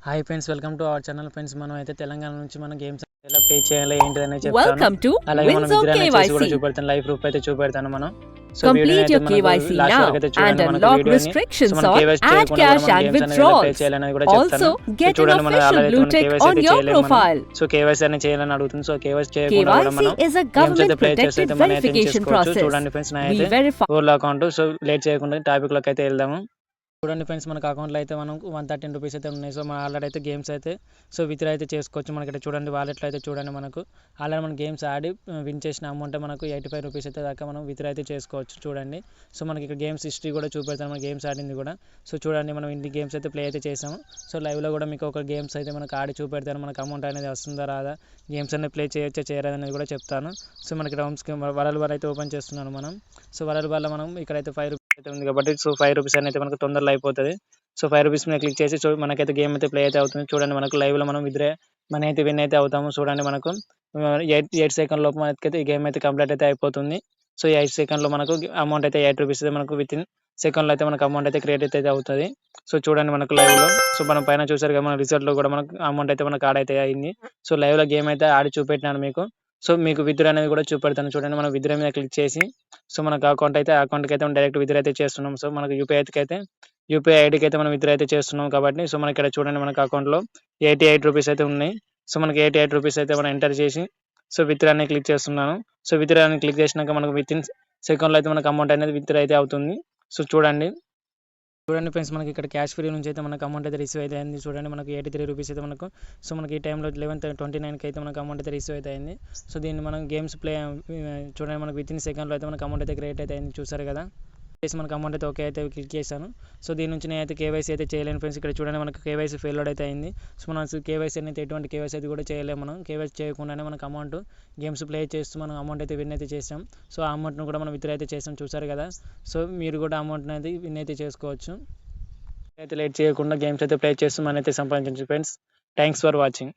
Hi friends, welcome to our channel. Friends, మనం అయితే తెలంగాణ నుంచి మన గేమ్స్ ఎలా ప్లే చేయాలి ఏంటిదని చెప్తాను. Welcome to అలాగే మనం Windsor విద్రాన్ని చేసి కూడా KYC. చూపెడతాను, లైవ్ ప్రూఫ్ అయితే చూపెడతాను మనం. సో వీడియోని Complete అయితే your మనకు KYC లాస్ట్ now వరకు అయితే and చూడండి మనకు unlock వీడియోని. సో restrictions మనం on కేవైసీ add చేయకుండా cash మనం and గేమ్స్ అనేది ఎలా ప్లే withdrawals. చేయాలని కూడా చెప్తాను. Also, సో get an చూడండి మనం official ఆల్రెడీ blue మనం tick కేవైసీ on అయితే your చేయలేము మనం. profile. సో కేవైసీ అనేది చేయాలని అడుగుతుంది. సో కేవైసీ చేయకుండా కూడా KYC మనం is a గేమ్స్ అయితే government ప్లే చేసి protected అయితే మనం అయితే verification చేసుకోవచ్చు. process. చూడండి ఫ్రెండ్స్, నా We అయితే verify Google account. So late చేయకుండా టాపిక్ లోకి అయితే వెళ్దాము. చూడండి ఫ్రెండ్స్, మనకు అకౌంట్లో అయితే మనం 113 రూపీస్ అయితే ఉన్నాయి. సో మన ఆల్రెడీ అయితే గేమ్స్ అయితే సో విత్డ్రా అయితే చేసుకోవచ్చు. మనకి అయితే చూడండి వాలెట్లో అయితే చూడండి మనకు ఆల్రెడీ మనం గేమ్స్ ఆడి విన్ చేసిన అమౌంట్ మనకు 85 రూపీస్ అయితే దాకా మనం విత్డ్రా అయితే చేసుకోవచ్చు. చూడండి, సో మనకి ఇక్కడ గేమ్స్ హిస్టరీ కూడా చూపెడతాను, మన గేమ్స్ ఆడింది కూడా. సో చూడండి, మనం ఇన్ని గేమ్స్ అయితే ప్లే అయితే చేసాము. సో లైవ్లో కూడా మీకు ఒక గేమ్స్ అయితే మనకు ఆడి చూపెడతాను, మనకు అమౌంట్ అనేది వస్తుందా రాదా, గేమ్స్ అనేది ప్లే చేయొచ్చా చేయరాదు అనేది కూడా చెప్తాను. సో మనకి రౌండ్స్కి వరల్డ్ బార్ అయితే ఓపెన్ చేస్తున్నాను మనం. సో వరల్డ్ బార్లో మనం ఇక్కడైతే 5 రూపీస్ అయితే ఉంది కాబట్టి సో 5 రూపీస్ అనేది మనకు తొందరలో అయిపోతుంది. సో 5 రూపీస్ మీద క్లిక్ చేసి మనకైతే గేమ్ అయితే ప్లే అయితే అవుతుంది. చూడండి, మనకు లైవ్లో మనం విత్డ్రా మనీ అయితే విన్ అయితే అవుతాము. చూడండి, మనకు 8 సెకండ్ లోపు మనకైతే ఈ గేమ్ అయితే కంప్లీట్ అయితే అయిపోతుంది. సో 8 సెకండ్లో మనకు అమౌంట్ అయితే 8 రూపీస్ అయితే మనకు విత్ ఇన్ సెకండ్లో అయితే మనకు అమౌంట్ అయితే క్రియేట్ అయితే అవుతుంది. సో చూడండి మనకు లైవ్లో. సో మనం పైన చూసారు కదా, మన రిజల్ట్లో కూడా మనకు అమౌంట్ అయితే మనకు ఆడ్ అయితే అయింది. సో లైవ్లో గేమ్ అయితే ఆడి చూపెట్టినాను మీకు. సో మీకు విత్డ్రా అనేది కూడా చూపెడతాను. చూడండి, మనం విత్డ్రా మీద క్లిక్ చేసి సో మనకు అకౌంట్కి అయితే మనం డైరెక్ట్ విత్డ్రా అయితే చేస్తున్నాం. సో మనకు యూపీఐ ఐడికి అయితే మనం విత్డ్రా అయితే చేస్తున్నాం కాబట్టి సో మనకి ఇక్కడ చూడండి మనకు అకౌంట్లో 88 రూపీస్ అయితే ఉన్నాయి. సో మనకి 88 రూపీస్ అయితే మనం ఎంటర్ చేసి సో విత్డ్రా అని క్లిక్ చేస్తున్నాను. సో విత్డ్రా అని క్లిక్ చేసినాక మనకు విత్ ఇన్ సెకండ్లో అయితే మనకు అమౌంట్ అనేది విత్డ్రా అయితే అవుతుంది. సో చూడండి ఫ్రెండ్స్, మనకి ఇక్కడ క్యాష్ ఫ్రీ నుంచి అయితే మనకు అమౌంట్ అయితే రిసీవ్ అయితే అయింది. చూడండి, మనకు 83 రూపీస్ అయితే మనకు సో మనకి ఈ టైంలో 11:29కి అయితే మనకు అమౌంట్ అయితే రిసీవ్ అయితే అయింది. సో దీన్ని మనం గేమ్స్ ప్లే చూడండి, మనకు విత్ ఇన్ సెకండ్లో అయితే మనకు అమౌంట్ అయితే క్రియేట్ అయితే అయింది. చూసారు కదా, చేసి మనకు అమౌంట్ అయితే ఓకే అయితే క్లిక్ చేశాను. సో దీని నుంచి నేనైతే కేవైసీ అయితే చేయలేను ఫ్రెండ్స్. ఇక్కడ చూడండి, మనకు కేవైసీ ఫెయిల్డ్ అయితే అయింది. సో మనం కేవైసీ అనేది ఎటువంటి కేవైసీ అయితే కూడా చేయలేము. మనం కేవైసీ చేయకుండానే మనకు అమౌంట్ గేమ్స్ ప్లే చేస్తూ మనం అమౌంట్ అయితే విన్ అయితే చేసాం. సో ఆ అమౌంట్ను కూడా మనం విత్డ్రా అయితే చేసాం. చూసారు కదా, సో మీరు కూడా అమౌంట్ అనేది విన్ అయితే చేసుకోవచ్చు. అయితే లేట్ చేయకుండా గేమ్స్ అయితే ప్లే చేస్తూ మన అయితే సంపాదించండి ఫ్రెండ్స్. Thanks for watching.